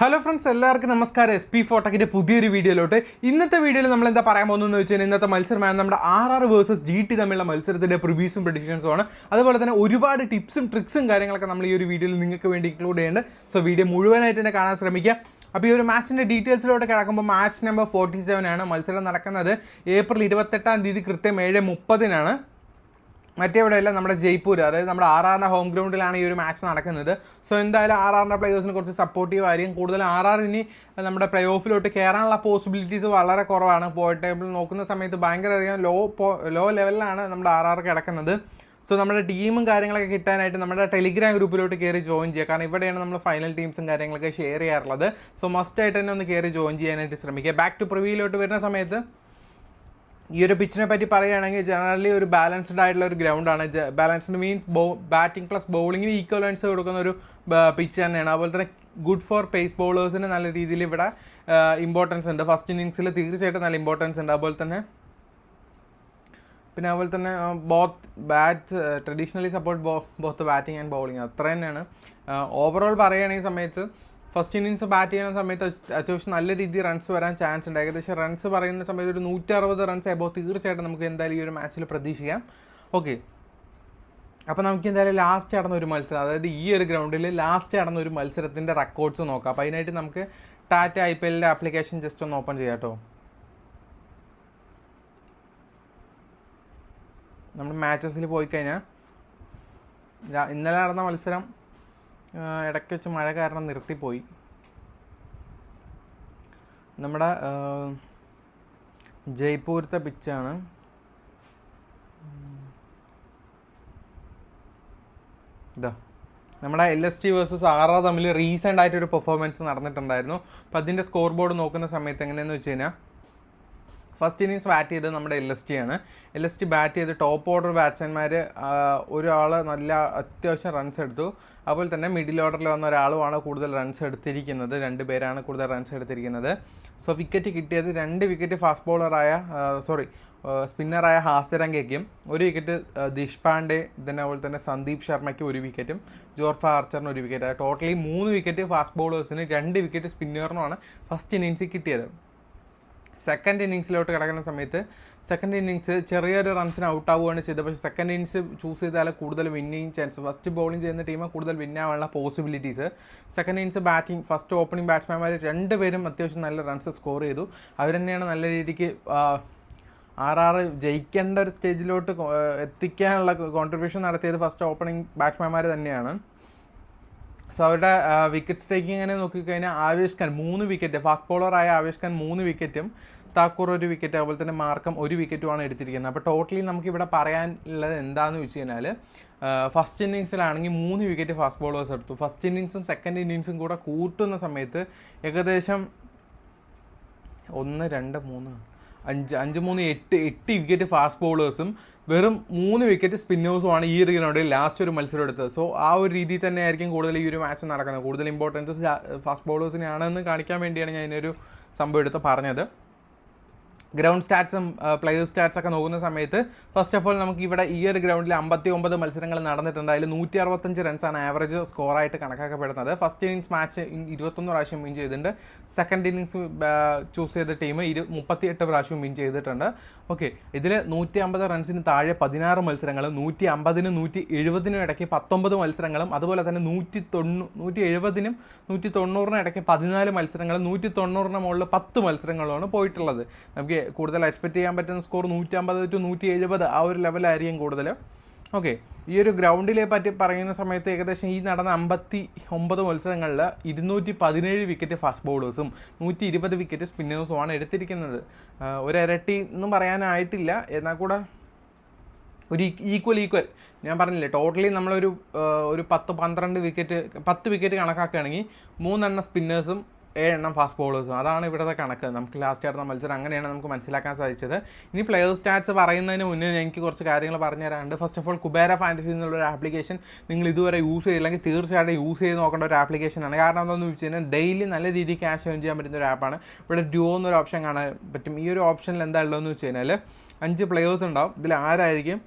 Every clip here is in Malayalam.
ഹലോ ഫ്രണ്ട്സ്, എല്ലാവർക്കും നമസ്കാരം. SP4 പുതിയൊരു വീഡിയോയിലോട്ട്. ഇന്നത്തെ വീഡിയോയിൽ നമ്മൾ എന്താ പറയാൻ പോകുന്നതെന്ന് വെച്ച് കഴിഞ്ഞാൽ ഇന്നത്തെ മത്സരമാണ് നമ്മുടെ RR വേഴ്സസ് GT തമ്മിലുള്ള മത്സരത്തിൻ്റെ പ്രിവ്യൂസും പ്രഡിക്ഷൻസും ആണ്. അതുപോലെ തന്നെ ഒരുപാട് ടിപ്സും ട്രിക്സും കാര്യങ്ങളൊക്കെ നമ്മൾ ഈ ഒരു വീഡിയോയിൽ നിങ്ങൾക്ക് വേണ്ടി ഇൻക്ലൂഡ് ചെയ്യുന്നുണ്ട്. സോ വീഡിയോ മുഴുവനായിട്ട് തന്നെ കാണാൻ ശ്രമിക്കുക. അപ്പോൾ ഈ ഒരു മാച്ചിൻ്റെ ഡീറ്റെയിൽസിലോട്ട് കിടക്കുമ്പോൾ മാച്ച് നമ്പർ 47 ആണ്. മത്സരം നടക്കുന്നത് ഏപ്രിൽ 28 കൃത്യം 7:30 മറ്റേ ഇവിടെയല്ല, നമ്മുടെ ജയ്പൂർ, അതായത് നമ്മുടെ RRൻ്റെ ഹോം ഗ്രൗണ്ടിലാണ് ഈ ഒരു മാച്ച് നടക്കുന്നത്. സോ എന്തായാലും RRൻ്റെ പ്ലേയേഴ്സിന് കുറച്ച് സപ്പോർട്ടീവ് ആയിരിക്കും. കൂടുതൽ RR ഇനി നമ്മുടെ പ്ലേ ഓഫിലോട്ട് കയറാനുള്ള പോസിബിലിറ്റീസ് വളരെ കുറവാണ്. പോയിന്റ് ടേബിൾ നോക്കുന്ന സമയത്ത് ഭയങ്കര അധികം ലോ ലെവലിലാണ് നമ്മുടെ RR കിടക്കുന്നത്. സോ നമ്മുടെ ടീമും കാര്യങ്ങളൊക്കെ കിട്ടാനായിട്ട് നമ്മുടെ ടെലിഗ്രാം ഗ്രൂപ്പിലോട്ട് കയറി ജോയിൻ ചെയ്യുക. കാരണം ഇവിടെയാണ് നമ്മൾ ഫൈനൽ ടീംസും കാര്യങ്ങളൊക്കെ ഷെയർ ചെയ്യാറുള്ളത്. സോ മസ്റ്റായിട്ട് തന്നെ ഒന്ന് കയറി ജോയിൻ ചെയ്യാനായിട്ട് ശ്രമിക്കുക. ബാക്ക് ടു പ്രിവ്യൂയിലോട്ട് വരുന്ന സമയത്ത് ഈ ഒരു പിച്ചിനെ പറ്റി പറയുകയാണെങ്കിൽ ജനറലി ഒരു ബാലൻസ്ഡ് ആയിട്ടുള്ള ഒരു ഗ്രൗണ്ടാണ്. ബാലൻസ്ഡ് മീൻസ് ബാറ്റിംഗ് പ്ലസ് ബൗളിങ്ങിന് ഈക്വലൻസ് കൊടുക്കുന്ന ഒരു പിച്ച് തന്നെയാണ്. അതുപോലെ തന്നെ ഗുഡ് ഫോർ പേസ് ബൗളേഴ്സിന് നല്ല രീതിയിൽ ഇവിടെ ഇമ്പോർട്ടൻസ് ഉണ്ട്. ഫസ്റ്റ് ഇന്നിങ്സിൽ തീർച്ചയായിട്ടും നല്ല ഇമ്പോർട്ടൻസ് ഉണ്ട്. അതുപോലെ തന്നെ both bat traditionally support both batting and bowling, അത്ര തന്നെയാണ്. ഓവറോൾ പറയുകയാണെങ്കിൽ സമയത്ത് ഫസ്റ്റ് ഇന്നിങ്സ് ബാറ്റ് ചെയ്യുന്ന സമയത്ത് അത്യാവശ്യം നല്ല രീതിയിൽ റൺസ് വരാൻ ചാൻസ് ഉണ്ട്. ഏകദേശം റൺസ് പറയുന്ന സമയത്ത് ഒരു 160 റൺസ് എബോ തീർച്ചയായിട്ടും നമുക്ക് എന്തായാലും ഈ ഒരു മാച്ചിൽ പ്രതീക്ഷിക്കാം. ഓക്കെ, അപ്പോൾ നമുക്ക് എന്തായാലും ലാസ്റ്റ് നടന്ന ഒരു മത്സരം, അതായത് ഈ ഒരു ഗ്രൗണ്ടിൽ ലാസ്റ്റ് നടന്ന ഒരു മത്സരത്തിൻ്റെ റെക്കോർഡ്സ് നോക്കാം. അപ്പോൾ അതിനായിട്ട് നമുക്ക് ടാറ്റ IPLൻ്റെ ആപ്ലിക്കേഷൻ ജസ്റ്റ് ഒന്ന് ഓപ്പൺ ചെയ്യാം കേട്ടോ. നമ്മൾ മാച്ചസിൽ പോയി കഴിഞ്ഞാൽ ഇന്നലെ നടന്ന മത്സരം ഇടയ്ക്ക് വെച്ച് മഴ കാരണം നിർത്തിപ്പോയി. നമ്മുടെ ജയ്പൂരത്തെ പിച്ചാണ്. ഇതാ നമ്മുടെ LST വേഴ്സസ് RR തമ്മിൽ റീസെൻ്റ് ആയിട്ടൊരു പെർഫോമൻസ് നടന്നിട്ടുണ്ടായിരുന്നു. അപ്പോൾ അതിൻ്റെ സ്കോർ ബോർഡ് നോക്കുന്ന സമയത്ത് എങ്ങനെയാണെന്ന് വെച്ച് കഴിഞ്ഞാൽ ഫസ്റ്റ് ഇന്നിങ്സ് ബാറ്റ് ചെയ്തത് നമ്മുടെ LST ആണ്. LST ബാറ്റ് ചെയ്ത് ടോപ്പ് ഓർഡർ ബാറ്റ്സ്മാൻമാർ ഒരാൾ നല്ല അത്യാവശ്യം റൺസ് എടുത്തു. അതുപോലെ തന്നെ മിഡിൽ ഓർഡറിൽ വന്ന ഒരാളുമാണ് കൂടുതൽ റൺസ് എടുത്തിരിക്കുന്നത്. 2 പേരാണ് കൂടുതൽ റൺസ് എടുത്തിരിക്കുന്നത്. സോ വിക്കറ്റ് കിട്ടിയത് 2 വിക്കറ്റ് ഫാസ്റ്റ് ബോളറായ സ്പിന്നറായ ഹാസ്യരംഗയ്ക്കും 1 വിക്കറ്റ് ദേശ്പാണ്ഡെ, അതുപോലെ തന്നെ സന്ദീപ് ശർമ്മയ്ക്ക് 1 വിക്കറ്റും ജോർഫ ആർച്ചറിന് 1 വിക്കറ്റ്. ടോട്ടലി 3 വിക്കറ്റ് ഫാസ്റ്റ് ബോളേഴ്സിന്, 2 വിക്കറ്റ് സ്പിന്നറിനുമാണ് ഫസ്റ്റ് ഇന്നിങ്സിൽ കിട്ടിയത്. സെക്കൻഡ് ഇന്നിങ്സിലോട്ട് കിടക്കുന്ന സമയത്ത് സെക്കൻഡ് ഇന്നിങ്സ് ചെറിയൊരു റൺസിന് ഔട്ട് ആവുകയാണ് ചെയ്തത്. പക്ഷേ സെക്കൻഡ് ഇന്നിങ്സ് ചൂസ് ചെയ്താൽ കൂടുതൽ വിന്നിങ് ചാൻസ്, ഫസ്റ്റ് ബൗളിംഗ് ചെയ്യുന്ന ടീം കൂടുതൽ വിന്നാവാനുള്ള possibilities. Second innings batting first opening ബാറ്റ്സ്മാൻമാർ 2 പേരും അത്യാവശ്യം നല്ല റൺസ് സ്കോർ ചെയ്തു. അവർ തന്നെയാണ് നല്ല രീതിക്ക് RR ജയിക്കേണ്ട ഒരു സ്റ്റേജിലോട്ട് എത്തിക്കാനുള്ള കോൺട്രിബ്യൂഷൻ നടത്തിയത് ഫസ്റ്റ് ഓപ്പണിംഗ് ബാറ്റ്സ്മാൻമാർ തന്നെയാണ്. സോ അവരുടെ വിക്കറ്റ് ടേക്കിങ്ങിനെ നോക്കിക്കഴിഞ്ഞാൽ ആവേശ് ഖാൻ 3 വിക്കറ്റ്, ഫാസ്റ്റ് ബോളറായ ആവേശ് ഖാൻ 3 വിക്കറ്റും താക്കൂർ 1 വിക്കറ്റ്, അതുപോലെ തന്നെ മാർക്കം 1 വിക്കറ്റുമാണ് എടുത്തിരിക്കുന്നത്. അപ്പോൾ ടോട്ടലി നമുക്കിവിടെ പറയാനുള്ളത് എന്താണെന്ന് വെച്ച് കഴിഞ്ഞാൽ ഫസ്റ്റ് ഇന്നിങ്സിലാണെങ്കിൽ 3 വിക്കറ്റ് ഫാസ്റ്റ് ബോളേഴ്സ് എടുത്തു. ഫസ്റ്റ് ഇന്നിങ്സും സെക്കൻഡ് ഇന്നിങ്സും കൂടെ കൂട്ടുന്ന സമയത്ത് ഏകദേശം 1, 2, 3, 5, 3, 8 വിക്കറ്റ് ഫാസ്റ്റ് ബോളേഴ്സും വെറും 3 വിക്കറ്റ് സ്പിന്നേഴ്സുമാണ് ഈ ഒരു ഗ്രൗണ്ടിൽ ലാസ്റ്റ് ഒരു മത്സരം എടുത്തത്. സോ ആ ഒരു രീതിയിൽ തന്നെ ആയിരിക്കും കൂടുതൽ ഈ ഒരു മാച്ച് നടക്കുന്നത്. കൂടുതൽ ഇമ്പോർട്ടൻസ് ഫാസ്റ്റ് ബോളേഴ്സിനാണെന്ന് കാണിക്കാൻ വേണ്ടിയാണ് ഞാൻ ഇതിനൊരു സംഭവം എടുത്ത് പറഞ്ഞത്. ഗ്രൗണ്ട് സ്റ്റാറ്റ്സും പ്ലെയർ സ്റ്റാറ്റ്സ് ഒക്കെ നോക്കുന്ന സമയത്ത് ഫസ്റ്റ് ഓഫ് ഓൾ നമുക്ക് ഇവിടെ ഈ ഒരു ഗ്രൗണ്ടിൽ 59 മത്സരങ്ങൾ നടന്നിട്ടുണ്ട്. അതിൽ 165 റൺസാണ് ആവറേജ് സ്കോറായിട്ട് കണക്കാക്കപ്പെടുന്നത്. ഫസ്റ്റ് ഇന്നിങ്സ് മാച്ച് 21 പ്രാവശ്യം വിൻ ചെയ്തിട്ടുണ്ട്. സെക്കൻഡ് ഇന്നിങ്സ് ചൂസ് ചെയ്ത ടീം 38 പ്രാവശ്യം വിൻ ചെയ്തിട്ടുണ്ട്. ഓക്കെ, ഇതിൽ 150 റൺസിന് താഴെ 16 മത്സരങ്ങളും 150-നും 170-നും ഇടയ്ക്ക് 19 മത്സരങ്ങളും, അതുപോലെ തന്നെ 170-നും 190-നും ഇടയ്ക്ക് 14 മത്സരങ്ങളും 190-ന് മുകളിൽ 10 മത്സരങ്ങളുമാണ് പോയിട്ടുള്ളത്. നമുക്ക് കൂടുതൽ എക്സ്പെക്റ്റ് ചെയ്യാൻ പറ്റുന്ന സ്കോർ 150-170 ആ ഒരു ലെവലായിരിക്കും കൂടുതൽ. ഓക്കെ, ഈ ഒരു ഗ്രൗണ്ടിലെ പറ്റി പറയുന്ന സമയത്ത് ഏകദേശം ഈ നടന്ന 59 മത്സരങ്ങളിൽ 217 വിക്കറ്റ് ഫാസ്റ്റ് ബോളേഴ്സും 120 വിക്കറ്റ് സ്പിന്നേഴ്സുമാണ് എടുത്തിരിക്കുന്നത്. ഒരു ഇരട്ടി എന്നും പറയാനായിട്ടില്ല, എന്നാൽ കൂടെ ഒരു ഈക്വൽ ഞാൻ പറഞ്ഞില്ലേ, ടോട്ടലി നമ്മളൊരു 10 വിക്കറ്റ് കണക്കാക്കുകയാണെങ്കിൽ 3 സ്പിന്നേഴ്സും 7 ഫാസ്റ്റ് ബോളേഴ്സും, അതാണ് ഇവിടുത്തെ കണക്ക്. നമുക്ക് ലാസ്റ്റ് ആയിരുന്ന മത്സരം അങ്ങനെയാണ് നമുക്ക് മനസ്സിലാക്കാൻ സാധിച്ചത്. ഇനി പ്ലെയർ സ്റ്റാറ്റ്സ് പറയുന്നതിന് മുന്നേ എനിക്ക് കുറച്ച് കാര്യങ്ങൾ പറഞ്ഞു തരാനുണ്ട്. First of all Kubera fantasy എന്നുള്ളൊരു ആപ്ലിക്കേഷൻ നിങ്ങൾ ഇതുവരെ യൂസ് ചെയ്തില്ലെങ്കിൽ തീർച്ചയായിട്ടും യൂസ് ചെയ്ത് നോക്കേണ്ട ഒരു ആപ്ലിക്കേഷനാണ്. കാരണം എന്താണെന്ന് വെച്ച് കഴിഞ്ഞാൽ ഡെയിലി നല്ല രീതിയിൽ ക്യാഷ് ഏൺ ചെയ്യാൻ പറ്റുന്ന ഒരു ആപ്പാണ്. ഇവിടെ ഡ്യുവോ എന്നൊരു ഓപ്ഷൻ കാണാൻ പറ്റും. ഈ ഒരു ഓപ്ഷനിൽ എന്താ ഉള്ളതെന്ന് വെച്ച് കഴിഞ്ഞാൽ 5 പ്ലെയേഴ്സ് ഉണ്ടാവും. ഇതിൽ ആരായിരിക്കും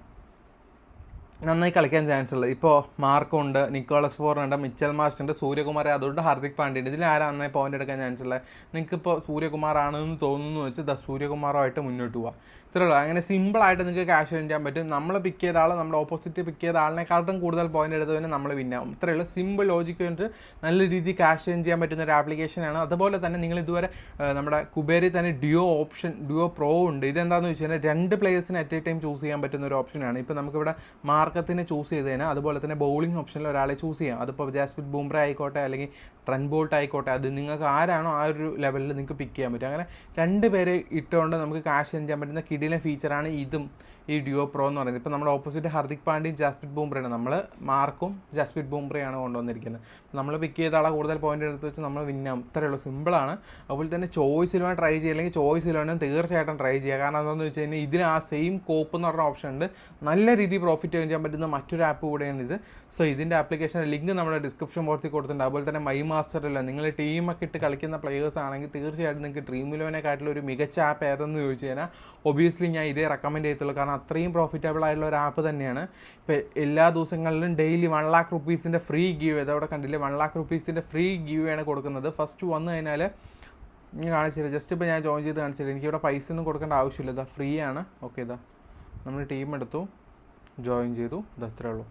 നന്നായി കളിക്കാൻ ചാൻസ് ഉള്ളത്. ഇപ്പോൾ മാർക്കുണ്ട്, നിക്കോളസ് പോറുണ്ട്, മിച്ചൽ മാർഷ് ഉണ്ട്, സൂര്യകുമാർ, അതുകൊണ്ട് ഹാർദിക് പാണ്ഡ്യ ഉണ്ട്. ഇതിൽ ആരാ നന്നായി പോയിന്റ് എടുക്കാൻ ചാൻസ് ഉള്ളത്? നിങ്ങൾക്കിപ്പോൾ സൂര്യകുമാർ ആണെന്ന് തോന്നുന്നു വെച്ച് സൂര്യകുമാറുമായിട്ട് മുന്നോട്ട് പോവുക. ഇത്രേ ഉള്ളൂ. അങ്ങനെ സിമ്പിളായിട്ട് നിങ്ങൾക്ക് ക്യാഷ് വിൻ ചെയ്യാൻ പറ്റും. നമ്മൾ പിക്ക് ചെയ്ത ആൾ നമ്മുടെ ഓപ്പോസിറ്റ് പിക്ക് ചെയ്ത ആളിനെക്കാട്ടും കൂടുതൽ പോയിന്റ് എടുത്തതിന് നമ്മൾ വിന്നാവും. ഇത്രയേ ഉള്ളൂ. സിമ്പിൾ ലോജിക്ക് വേണ്ടിയിട്ട് നല്ല രീതിയിൽ ക്യാഷ് വിൻ ചെയ്യാൻ പറ്റുന്ന ഒരു ആപ്ലിക്കേഷനാണ്. അതുപോലെ തന്നെ നിങ്ങൾ ഇതുവരെ നമ്മുടെ കുബേരിൽ തന്നെ ഡ്യുവോ പ്രോ ഉണ്ട്. ഇതെന്താണെന്ന് വെച്ച് കഴിഞ്ഞാൽ 2 പ്ലേയേഴ്സിന് അറ്റ് എ ടൈം ചൂസ് ചെയ്യാൻ പറ്റുന്ന ഒരു ഓപ്ഷനാണ്. ഇപ്പോൾ നമുക്കിവിടെ മാർക്കത്തിനെ ചൂസ് ചെയ്ത് കഴിഞ്ഞാൽ അതുപോലെ തന്നെ ബൗളിംഗ് ഓപ്ഷനിൽ ഒരാളെ ചൂസ് ചെയ്യാം. അതിപ്പോൾ ജാസ്പ്രീത് ബുംറ ആയിക്കോട്ടെ അല്ലെങ്കിൽ ട്രെന്റ് ബോൾട്ട് ആയിക്കോട്ടെ, അത് നിങ്ങൾക്ക് ആരാണോ ആ ഒരു ലെവലിൽ നിങ്ങൾക്ക് പിക്ക് ചെയ്യാൻ പറ്റും. അങ്ങനെ 2 പേരെ ഇട്ടുകൊണ്ട് നമുക്ക് ക്യാഷ് വിൻ ചെയ്യാൻ പറ്റുന്ന കിടിലൻ ഫീച്ചറാണ് ഇതും ഈ ഡ്യുവോ പ്രോ എന്ന് പറയുന്നത്. ഇപ്പോൾ നമ്മുടെ ഓപ്പോസിറ്റ് ഹാർദിക് പാണ്ഡ്യയും ജാസ്പ്രീത് ബുംറയാണ്. നമ്മൾ മാർക്കും ജാസ്പ്രീത് ബുംറയാണ് കൊണ്ടുവന്നിരിക്കുന്നത്. നമ്മൾ പിക്ക് ചെയ്ത ആളെ കൂടുതൽ പോയിന്റ് എടുത്ത് വെച്ച് നമ്മൾ വിന്നാവും. ഇത്രയേ ഉള്ളൂ. സിമ്പിളാണ്. അതുപോലെ തന്നെ ചോയ്സിൽ വേണം ട്രൈ ചെയ്യുക, അല്ലെങ്കിൽ ചോയ്സിൽ വേണം തീർച്ചയായിട്ടും ട്രൈ ചെയ്യുക. കാരണം എന്താണെന്ന് വെച്ച് കഴിഞ്ഞാൽ ഇതിന് ആ സെയിം കോപ്പ് എന്ന് പറഞ്ഞ ഓപ്ഷൻ ഉണ്ട്. നല്ല രീതിയിൽ പ്രോഫിറ്റ് ചെയ്യാൻ പറ്റുന്ന മറ്റൊരു ആപ്പ് കൂടെയാണ് ഇത്. സോ ഇതിൻ്റെ ആപ്ലിക്കേഷൻ്റെ ലിങ്ക് നമ്മുടെ ഡിസ്ക്രിപ്ഷൻ ബോക്സിൽ കൊടുത്തിട്ടുണ്ട്. അതുപോലെ തന്നെ മൈ മാസ്റ്ററില്ല, നിങ്ങൾ ടീമൊക്കെ ഇട്ട് കളിക്കുന്ന പ്ലേയേഴ്സ് ആണെങ്കിൽ തീർച്ചയായിട്ടും നിങ്ങൾക്ക് ഡ്രീം ഇലവനെക്കാട്ടിലും ഒരു മികച്ച ആപ്പ് ഏതെന്ന് ചോദിച്ചു കഴിഞ്ഞാൽ ഒബിയസ്ലി ഞാൻ ഇതേ റെക്കമെൻഡ് ചെയ്യത്തുള്ളൂ. കാരണം അത്രയും പ്രോഫിറ്റബിൾ ആയിട്ടുള്ള ഒരു ആപ്പ് തന്നെയാണ്. ഇപ്പോൾ എല്ലാ ദിവസങ്ങളിലും daily 1 lakh rupees free give, അതവിടെ കണ്ടില്ലേ, 1 lakh rupees ഫ്രീ ഗീവ് ആണ് കൊടുക്കുന്നത്. ഫസ്റ്റ് വന്നു കഴിഞ്ഞാൽ ഞാൻ കാണിച്ചില്ല, ജസ്റ്റ് ഇപ്പോൾ ഞാൻ ജോയിൻ ചെയ്ത് കാണിച്ചില്ല. എനിക്കിവിടെ പൈസ ഒന്നും കൊടുക്കേണ്ട ആവശ്യമില്ല. ഇതാ ഫ്രീ ആണ്. ഓക്കെ, ഇതാ നമ്മൾ ടീം എടുത്തു, ജോയിൻ ചെയ്തു, ഇത് അത്രേ ഉള്ളൂ.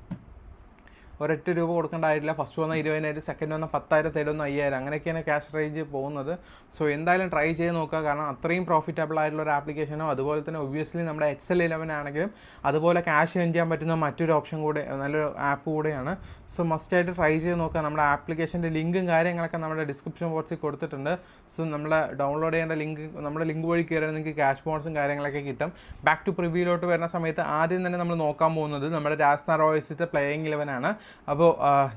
ഒരൊറ്റ രൂപ കൊടുക്കേണ്ടതായിട്ടില്ല. ഫസ്റ്റ് വന്ന 20,000, സെക്കൻഡ് വന്ന 10,000, തേർഡ് വന്ന 5,000, അങ്ങനെയൊക്കെയാണ് ക്യാഷ് റേഞ്ച് പോകുന്നത്. സോ എന്തായാലും ട്രൈ ചെയ്ത് നോക്കുക. കാരണം അത്രയും പ്രോഫിറ്റബിൾ ആയിട്ടുള്ള ഒരു ആപ്ലിക്കേഷനോ, അതുപോലെ തന്നെ ഒബ്വിയസ്ലി നമ്മുടെ XL11 ആണെങ്കിലും അതുപോലെ ക്യാഷ് വിൻ ചെയ്യാൻ പറ്റുന്ന മറ്റൊരു ഓപ്ഷൻ കൂടെ, നല്ലൊരു ആപ്പ് കൂടെയാണ്. സോ മസ്റ്റായിട്ട് ട്രൈ ചെയ്ത് നോക്കുക. നമ്മുടെ ആപ്ലിക്കേഷൻ്റെ ലിങ്കും കാര്യങ്ങളൊക്കെ നമ്മുടെ ഡിസ്ക്രിപ്ഷൻ ബോക്സിൽ കൊടുത്തിട്ടുണ്ട്. സോ നമ്മൾ ഡൗൺലോഡ് ചെയ്യേണ്ട നമ്മുടെ ലിങ്ക് വഴി കയറിയാൽ നിങ്ങൾക്ക് ക്യാഷ് ബോണസും കാര്യങ്ങളൊക്കെ കിട്ടും. ബാക്ക് ടു പ്രിവ്യൂലോട്ട് വരുന്ന സമയത്ത് ആദ്യം തന്നെ നമ്മൾ നോക്കാൻ പോകുന്നത് നമ്മുടെ രാജസ്ഥാൻ റോയൽസിൻ്റെ പ്ലേയിങ് 11 ആണ്. അപ്പോൾ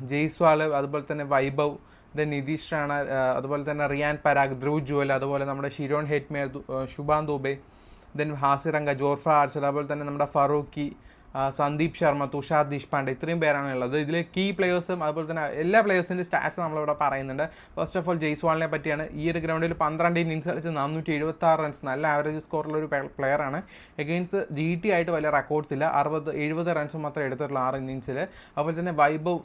ജയ്സ്വാൾ, അതുപോലെ തന്നെ വൈഭവ്, ദെൻ നിതീഷ് റാണ, അതുപോലെ തന്നെ റിയാൻ പരാഗ്, ധ്രുവ് ജുവൽ, അതുപോലെ നമ്മുടെ ഷിരോൺ ഹെറ്റ്മേർ, ശുഭാൻ ദുബെ, ദെൻ ഹാസിറങ്ക, ജോർഫ ആർച്ചർ, അതുപോലെ തന്നെ നമ്മുടെ ഫറൂഖി, സന്ദീപ് ശർമ്മ, തുഷാർ ദേശ്പാണ്ഡെ, ഇത്രയും പേരാണ് ഉള്ളത്. ഇതിൽ കീ പ്ലേയേഴ്സും അതുപോലെ തന്നെ എല്ലാ പ്ലേയേഴ്സിൻ്റെ സ്റ്റാറ്റ്സ് നമ്മളിവിടെ പറയുന്നുണ്ട്. ഫസ്റ്റ് ഓഫ് ഓൾ ജയ്സ്വാളിനെ പറ്റിയാണ്. ഈ ഒരു ഗ്രൗണ്ടിൽ 12 ഇന്നിങ്സ് കളിച്ച് 476 റൺസ്, നല്ല ആവറേജ് സ്കോറുള്ളൊരു പ്ലെയറാണ്. എഗെയിൻസ്റ്റ് GT ആയിട്ട് വലിയ റെക്കോർഡ്സ് ഇല്ല, 70 റൺസ് മാത്രമേ എടുത്തിട്ടുള്ളൂ 6 ഇന്നിങ്സിൽ. അതുപോലെ തന്നെ വൈഭവ്,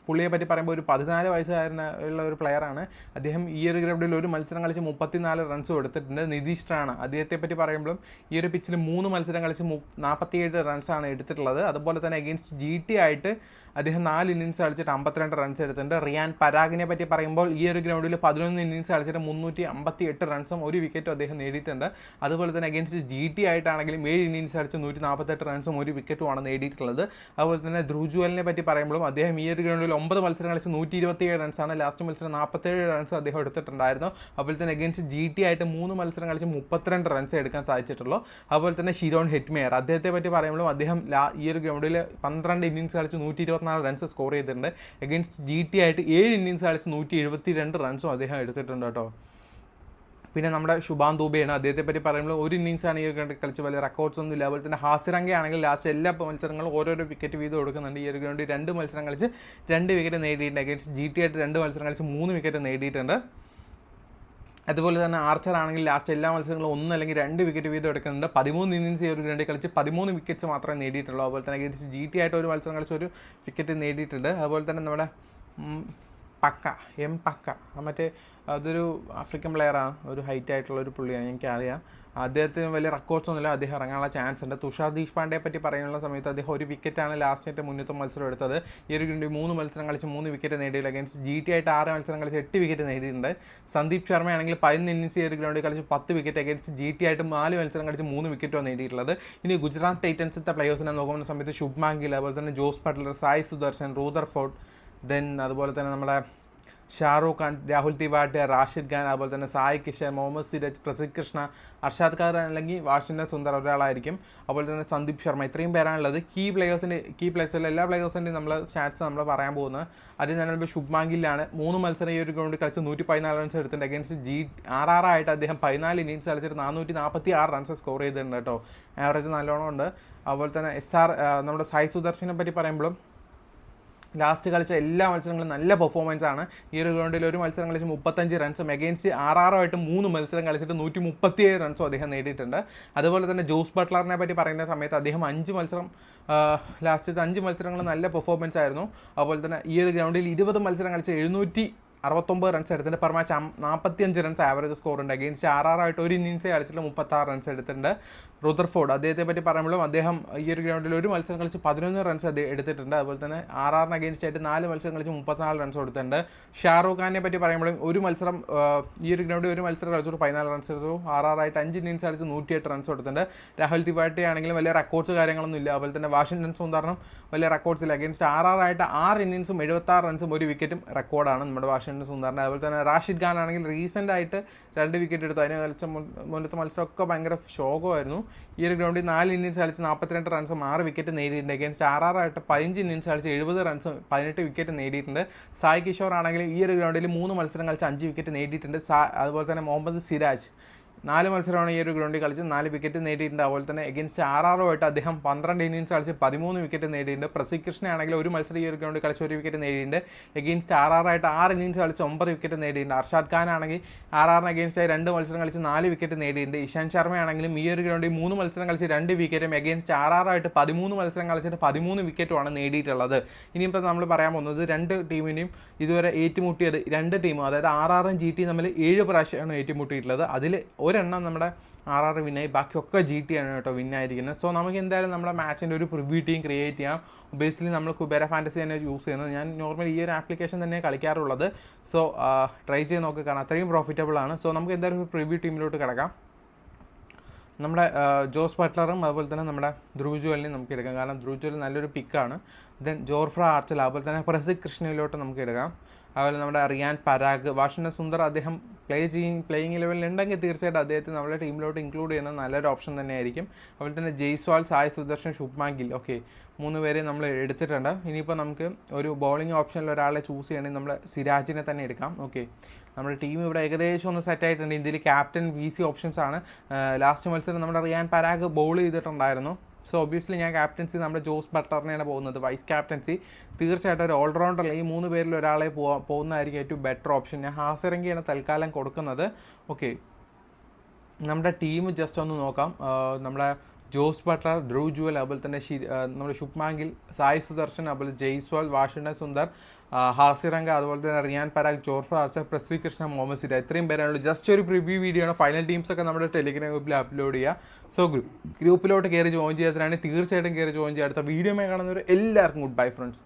പുള്ളിയെ പറ്റി പറയുമ്പോൾ ഒരു 14 വയസ്സുകാരനുള്ള ഒരു പ്ലെയറാണ്. അദ്ദേഹം ഈ ഒരു ഗ്രൗണ്ടിൽ ഒരു മത്സരം കളിച്ച് 34 റൺസും എടുത്തിട്ടുണ്ട്. നിതീഷ് റാണ, അദ്ദേഹത്തെ പറ്റി പറയുമ്പോഴും ഈ ഒരു പിച്ചിൽ 3 മത്സരം കളിച്ച് 47 റൺസാണ് എടുത്തിട്ടുള്ളത്. അതുപോലെ തന്നെ അഗെയിൻസ്റ്റ് GT ആയിട്ട് അദ്ദേഹം 4 ഇന്നിങ്സ് കളിച്ചിട്ട് 52 റൺസ് എടുത്തിട്ടുണ്ട്. റിയാൻ പരാഗിനെ പറ്റി പറയുമ്പോൾ ഈ ഒരു ഗ്രൗണ്ടിൽ 11 ഇന്നിങ്സ് കളിച്ചിട്ട് 358 റൺസും 1 വിക്കറ്റും അദ്ദേഹം നേടിയിട്ടുണ്ട്. അതുപോലെ തന്നെ അഗെയിൻസ്റ്റ് GT ആയിട്ടാണെങ്കിലും 7 ഇന്നിങ്സ് കളിച്ച് 148 റൺസും 1 വിക്കറ്റുമാണ് നേടിയിട്ടുള്ളത്. അതുപോലെ തന്നെ ധ്രുവ് ജുവലിനെ പറ്റി പറയുമ്പോഴും അദ്ദേഹം ഈ ഒരു ഗ്രൗണ്ടിൽ 9 മത്സരം കളിച്ച് 127 റൺസാണ്. ലാസ്റ്റ് മത്സരം 47 റൺസ് അദ്ദേഹം എടുത്തിട്ടുണ്ടായിരുന്നു. അതുപോലെ തന്നെ അഗെയിൻസ്റ്റ് GT ആയിട്ട് 3 മത്സരം കളിച്ച് 32 റൺസ് എടുക്കാൻ സാധിച്ചിട്ടുള്ളൂ. അതുപോലെ തന്നെ ഷിരോൺ ഹെറ്റ്മേർ, അദ്ദേഹത്തെ പറ്റി പറയുമ്പോഴും അദ്ദേഹം ഈ ഒരു ഗ്രൗണ്ടിൽ 12 ഇന്നിങ്സ് കളിച്ച് 124 റൺസ് സ്കോർ ചെയ്തിട്ടുണ്ട്. അഗെയിൻസ്റ്റ് GT ആയിട്ട് 7 ഇന്നിങ്സ് കളിച്ച് 172 റൺസും അദ്ദേഹം എടുത്തിട്ടുണ്ട് കേട്ടോ. പിന്നെ നമ്മുടെ ശുഭാൻ ദുബെയാണ്, അദ്ദേഹത്തെ പറ്റി പറയുമ്പോൾ 1 ഇന്നിങ്സാണ് ഈ ഒരു കളിച്ച് വലിയ റെക്കോർഡ്സ് ഒന്നും ഇല്ല. അതുപോലെ തന്നെ ഹാസിറങ്ക ആണെങ്കിൽ ലാസ്റ്റ് എല്ലാ മത്സരങ്ങളും ഓരോരോ വിക്കറ്റ് വീതം കൊടുക്കുന്നുണ്ട്. ഈ ഒരു ഗ്രൗണ്ടിൽ 2 മത്സരം കളിച്ച് 2 വിക്കറ്റ് നേടിയിട്ടുണ്ട്. അഗെയിൻസ്റ്റ് GT ആയിട്ട് 2 മത്സരം കളിച്ച് 3 വിക്കറ്റ് നേടിയിട്ടുണ്ട്. അതുപോലെ തന്നെ ആർച്ചർ ആണെങ്കിൽ ലാസ്റ്റ് എല്ലാ മത്സരങ്ങളും 1 അല്ലെങ്കിൽ 2 വിക്കറ്റ് വീതം എടുക്കുന്നുണ്ട്. 13 ഇന്നിങ്സ് ഈ ഒരു ഗ്രൗണ്ടിൽ കളിച്ച് 13 വിക്കറ്റ്സ് മാത്രമേ നേടിയിട്ടുള്ളൂ. അതുപോലെ തന്നെ അഗെയിൻസ്റ്റ് GT ആയിട്ട് ഒരു മത്സരം കളിച്ച് 1 വിക്കറ്റ് നേടിയിട്ടുണ്ട്. അതുപോലെ തന്നെ നമ്മുടെ പക്ക മറ്റേ അതൊരു ആഫ്രിക്കൻ പ്ലെയറാണ്, ഒരു ഹൈറ്റ് ആയിട്ടുള്ള ഒരു പുള്ളിയാണ്, എനിക്കറിയാം. അദ്ദേഹത്തിന് വലിയ റെക്കോർഡ്സ് ഒന്നുമില്ല, അദ്ദേഹം ഇറങ്ങാനുള്ള ചാൻസ് ഉണ്ട്. തുഷാർ ദേശ്പാണ്ഡെയെ പറ്റി പറയാനുള്ള സമയത്ത് അദ്ദേഹം 1 വിക്കറ്റാണ് ലാസ്റ്റ് മുന്നത്തെ മത്സരം എടുത്തത്. ഈ ഒരു ഗ്രൗണ്ടിൽ 3 മത്സരം കളിച്ച് 3 വിക്കറ്റ് നേടിയില്ല. അഗെയിൻസ്റ്റ് GT ആയിട്ട് 6 മത്സരം കളിച്ച് 8 വിക്കറ്റ് നേടിയിട്ടുണ്ട്. സന്ദീപ് ശർമ്മയാണെങ്കിൽ 11 ഇന്നിങ്സ് ഈ ഒരു ഗ്രൗണ്ടിൽ കളിച്ച് 10 വിക്കറ്റ്. അഗെയിൻസ്റ്റ് GT ആയിട്ട് 4 മത്സരം കളിച്ച് 3 വിക്കറ്റാണ് നേടിയിട്ടുള്ളത്. ഇനി ഗുജറാത്ത് ടൈറ്റൻസിൻ്റെ പ്ലേയേഴ്സിനെ നോക്കുന്ന സമയത്ത് ശുഭ്മാൻ ഗിൽ, അതുപോലെ തന്നെ Jos Buttler, Sai Sudharsan, Rutherford, then അതുപോലെ തന്നെ നമ്മുടെ ഷാറൂഖ് ഖാൻ, രാഹുൽ തിവാട്ടി, റാഷിദ് ഖാൻ, അതുപോലെ തന്നെ സായ് കിഷൻ, മുഹമ്മദ് സിരാജ്, പ്രസിദ്ധ് കൃഷ്ണ, അർഷാദ് ഖാൻ അല്ലെങ്കിൽ വാഷിംഗ്ടൺ സുന്ദർ ഒരാളായിരിക്കും. അതുപോലെ തന്നെ സന്ദീപ് ശർമ്മ, ഇത്രയും പേരാണുള്ളത്. കീ പ്ലേയേഴ്സിൽ എല്ലാ പ്ലേയേഴ്സിൻ്റെയും നമ്മൾ സ്റ്റാറ്റ്സ് നമ്മൾ പറയാൻ പോകുന്നത്. അതിൽ തന്നെ ശുഭ്മാൻ ഗില്ലാണ് 3 മത്സരം ഈ ഒരു ഗ്രൗണ്ടിൽ കളിച്ച് 114 റൺസ് എടുത്തിട്ടുണ്ട്. അഗെയിൻസ്റ്റ് RR ആയിട്ട് അദ്ദേഹം 14 ഇന്നിങ്സ് കളിച്ചിട്ട് 446 റൺസ് സ്കോർ ചെയ്തിട്ടുണ്ട് കേട്ടോ. ആവറേജ് നല്ലോണം ഉണ്ട്. അതുപോലെ തന്നെ നമ്മുടെ സായ് സുദർശനെ പറ്റി പറയുമ്പോഴും ലാസ്റ്റ് കളിച്ച എല്ലാ മത്സരങ്ങളും നല്ല പെർഫോമൻസ് ആണ്. ഈ ഒരു ഗ്രൗണ്ടിൽ ഒരു മത്സരം കളിച്ച് 35 റൺസും അഗെയിൻസ്റ്റ് RR 3 മത്സരം കളിച്ചിട്ട് 137 റൺസും അദ്ദേഹം നേടിയിട്ടുണ്ട്. അതുപോലെ തന്നെ ജോസ് ബട്ട്ലറിനെ പറ്റി പറയുന്ന സമയത്ത് അദ്ദേഹം 5 മത്സരം ലാസ്റ്റത്തെ 5 മത്സരങ്ങൾ നല്ല പെർഫോമൻസ് ആയിരുന്നു. അതുപോലെ തന്നെ ഈ ഒരു ഗ്രൗണ്ടിൽ 20 മത്സരം കളിച്ച് 769 റൺസ് എടുത്തിട്ടുണ്ട്. Per match 45 runs average score ഉണ്ട്. അഗെയിൻസ്റ്റ് ആയിട്ട് ഒരു ഇന്നിങ്സ് കളിച്ചിട്ട് 36 റൺസ് എടുത്തിട്ടുണ്ട്. റുദർഫോർഡ് അദ്ദേഹത്തെ പറ്റി പറയുമ്പോഴും അദ്ദേഹം ഈ ഒരു ഗ്രൗണ്ടിൽ ഒരു മത്സരം കളിച്ച് 11 റൺസ് എടുത്തിട്ടുണ്ട്. അതുപോലെ തന്നെ അഗെയിൻസ്റ്റ് ആയിട്ട് 4 മത്സരം കളിച്ച് 34 റൺസ് കൊടുത്തിട്ടുണ്ട്. ഷാറൂഖ് ഖാനെ പറ്റി പറയുമ്പോഴും ഒരു മത്സരം ഈ ഒരു ഗ്രൗണ്ടിൽ ഒരു മത്സരം കളിച്ചു 14 റൺസ് എടുത്തു. ആയിട്ട് 5 ഇന്നിങ്സ് കളിച്ച് 108 റൺസ് കൊടുത്തിട്ടുണ്ട്. രാഹുൽ ത്രിപാഠി ആണെങ്കിലും വലിയ റെക്കോർഡ്സ് കാര്യങ്ങളൊന്നും ഇല്ല. അതുപോലെ തന്നെ വാഷിംഗ്ടൺ സുന്ദറിനും വലിയ റെക്കോർഡ്സ് ഇല്ല. അഗെയിൻസ്റ്റ് ആയിട്ട് 6 ഇന്നിങ്സും 76 റൺസും 1 വിക്കറ്റും റെക്കോർഡാണ് നമ്മുടെ വാഷിംഗ്ടൺ സുന്ദറിൻ്റെ. അതുപോലെ തന്നെ റാഷിദ് ഖാൻ ആണെങ്കിൽ റീസെൻ്റ് ആയിട്ട് 2 വിക്കറ്റ് എടുത്തു. അതിന് കളിച്ച മുന്നത്തെ മത്സരമൊക്കെ ഭയങ്കര ശോകമായിരുന്നു. ഈ ഒരു ഗ്രൗണ്ടിൽ 4 ഇന്നിങ്സ് കളിച്ച് 42 റൺസും 6 വിക്കറ്റ് നേടിയിട്ടുണ്ട്. അഗെയിൻസ്റ്റ് ആയിട്ട് 15 ഇന്നിങ്സ് കളിച്ച് 70 റൺസും 18 വിക്കറ്റ് നേടിയിട്ടുണ്ട്. സായ് കിഷോർ ആണെങ്കിൽ ഈ ഒരു ഗ്രൗണ്ടിൽ 3 മത്സരം കളിച്ച് 5 വിക്കറ്റ് നേടിയിട്ടുണ്ട്. അതുപോലെ തന്നെ മുഹമ്മദ് സിരാജ് 4 മത്സരമാണ് ഈ ഒരു ഗ്രൗണ്ടിൽ കളിച്ച് 4 വിക്കറ്റ് നേടിയിട്ടുണ്ട്. അതുപോലെ തന്നെ എഗെയിൻസ്റ്റ് ആയിട്ട് അദ്ദേഹം 12 ഇന്നിങ്സ് കളിച്ച് 13 വിക്കറ്റ് നേടിയിട്ടുണ്ട്. പ്രസിദ്ധ് കൃഷ്ണ ആണെങ്കിൽ ഒരു മത്സരം ഈ ഒരു ഗ്രൗണ്ടിൽ കളിച്ച് 1 വിക്കറ്റ് നേടിയിട്ടുണ്ട്. എഗെയിൻസ്റ്റ് ആയിട്ട് 6 ഇന്നിങ്സ് കളിച്ച് 9 വിക്കറ്റ് നേടിയിട്ടുണ്ട്. അർഷാദ് ഖാൻ ആണെങ്കിൽ അഗെയിൻസ്റ്റ് 2 മത്സരം കളിച്ച് 4 വിക്കറ്റ് നേടിയിട്ടുണ്ട്. ഇഷാന്ത് ശർമ്മ ആണെങ്കിലും ഈ ഒരു ഗ്രൗണ്ടിൽ 3 മത്സരം കളിച്ച് 2 വിക്കറ്റും എഗെയിൻസ്റ്റ് ആയിട്ട് 13 മത്സരം കളിച്ചിട്ട് 13 വിക്കറ്റുമാണ് നേടിയിട്ടുള്ളത്. ഇനിയിപ്പോൾ നമ്മൾ പറയാൻ പോകുന്നത് 2 ടീമിനെയും ഇതുവരെ ഏറ്റുമുട്ടിയത് 2 ടീമും, അതായത് ആറും GT തമ്മിൽ 7 പ്രാവശ്യമാണ് ഏറ്റുമുട്ടിയിട്ടുള്ളത്. അതിൽ ഒരെണ്ണം നമ്മുടെ വിന്നായി, ബാക്കിയൊക്കെ GT ആണ് കേട്ടോ വിന്നായിരിക്കുന്നത്. സോ നമുക്ക് എന്തായാലും നമ്മുടെ മാച്ചിൻ്റെ ഒരു പ്രിവ്യൂ ടീം ക്രിയേറ്റ് ചെയ്യാം. ബേസിക്കലി നമ്മൾ കുബേര ഫാൻറ്റസി തന്നെ യൂസ് ചെയ്യുന്നത്. ഞാൻ നോർമലി ഈ ഒരു ആപ്ലിക്കേഷൻ തന്നെ കളിക്കാറുള്ളത്. സോ ട്രൈ ചെയ്ത് നോക്കി, കാരണം അത്രയും പ്രോഫിറ്റബിൾ ആണ്. സോ നമുക്ക് എന്തായാലും ഒരു പ്രിവ്യൂ ടീമിലോട്ട് കിടക്കാം. നമ്മുടെ ജോസ് ബട്ട്ലറും അതുപോലെ തന്നെ നമ്മുടെ ധ്രുവ് ജുവലിനെയും നമുക്ക് എടുക്കാം, കാരണം ധ്രുവ് ജുവൽ നല്ലൊരു പിക്കാണ്. ദെൻ ജോർഫ്ര ആർച്ചൽ, അതുപോലെ തന്നെ പ്രസിദ്ധ് കൃഷ്ണയിലോട്ട് നമുക്ക് എടുക്കാം. അതുപോലെ നമ്മുടെ റിയാൻ പരാഗ്, വാഷിംഗ്ടൺ സുന്ദർ അദ്ദേഹം പ്ലേയിങ് ലെവലിൽ ഉണ്ടെങ്കിൽ തീർച്ചയായിട്ടും അദ്ദേഹത്തെ നമ്മുടെ ടീമിലോട്ട് ഇൻക്ലൂഡ് ചെയ്യുന്നത് നല്ലൊരു ഓപ്ഷൻ തന്നെയായിരിക്കും. അതുപോലെ തന്നെ ജയ്സ്വാൾ, സായ് സുദർശൻ, ശുഭ്മാൻ ഗിൽ, ഓക്കെ 3 പേരെ നമ്മൾ എടുത്തിട്ടുണ്ട്. ഇനിയിപ്പോൾ നമുക്ക് ഒരു ബോളിംഗ് ഓപ്ഷനിൽ ഒരാളെ ചൂസ് ചെയ്യണമെങ്കിൽ നമ്മൾ സിരാജിനെ തന്നെ എടുക്കാം. ഓക്കെ, നമ്മുടെ ടീം ഇവിടെ ഏകദേശം ഒന്ന് സെറ്റായിട്ടുണ്ട്. ഇതിൽ ക്യാപ്റ്റൻ VC ഓപ്ഷൻസ് ആണ്. ലാസ്റ്റ് മത്സരം നമ്മുടെ റിയാൻ പരാഗ് ബോൾ ചെയ്തിട്ടുണ്ടായിരുന്നു. സോ ഒബ്വിയസ്ലി ഞാൻ ക്യാപ്റ്റൻസി നമ്മുടെ ജോസ് ബട്ട്ലറിനെയാണ് പോകുന്നത്. വൈസ് ക്യാപ്റ്റൻസി തീർച്ചയായിട്ടും ഒരു ഓൾറൗണ്ടറിൽ ഈ 3 പേരിൽ ഒരാളെ പോകുന്നതായിരിക്കും ഏറ്റവും ബെറ്റർ ഓപ്ഷൻ. ഞാൻ ഹാസിറങ്കിയാണ് തൽക്കാലം കൊടുക്കുന്നത്. ഓക്കെ, നമ്മുടെ ടീം ജസ്റ്റ് ഒന്ന് നോക്കാം. നമ്മുടെ ജോസ് ബട്ട്ലർ, ധ്രുവ് ജുവൽ, അതുപോലെ തന്നെ നമ്മുടെ ശുഭ്മാൻ ഗിൽ, സായ് സുദർശൻ, അതുപോലെ ജയ്സ്വാൾ, വാഷിംഗ്ടൺ സുന്ദർ, ഹാസിറങ്ക, അതുപോലെ തന്നെ റിയാൻ പരാഗ്, ജോർഫ ആർച്ചർ, പ്രസിദ്ധ് കൃഷ്ണ, മുഹമ്മദ് സിരാജ്, ഇത്രയും പേരാണുള്ളൂ. ജസ്റ്റ് ഒരു പ്രിവ്യൂ വീഡിയോ ആണ്. ഫൈനൽ ടീംസൊക്കെ നമ്മുടെ ടെലിഗ്രാം ഗ്രൂപ്പിൽ അപ്ലോഡ് ചെയ്യുക. സോ ഗ്രൂപ്പിലോട്ട് കയറി ജോയിൻ ചെയ്യാത്തതിനാണ് തീർച്ചയായിട്ടും കയറി ജോയിൻ ചെയ്യുക. അടുത്ത വീഡിയോ കാണുന്നവർ എല്ലാവർക്കും ഗുഡ് ബൈ ഫ്രണ്ട്സ്.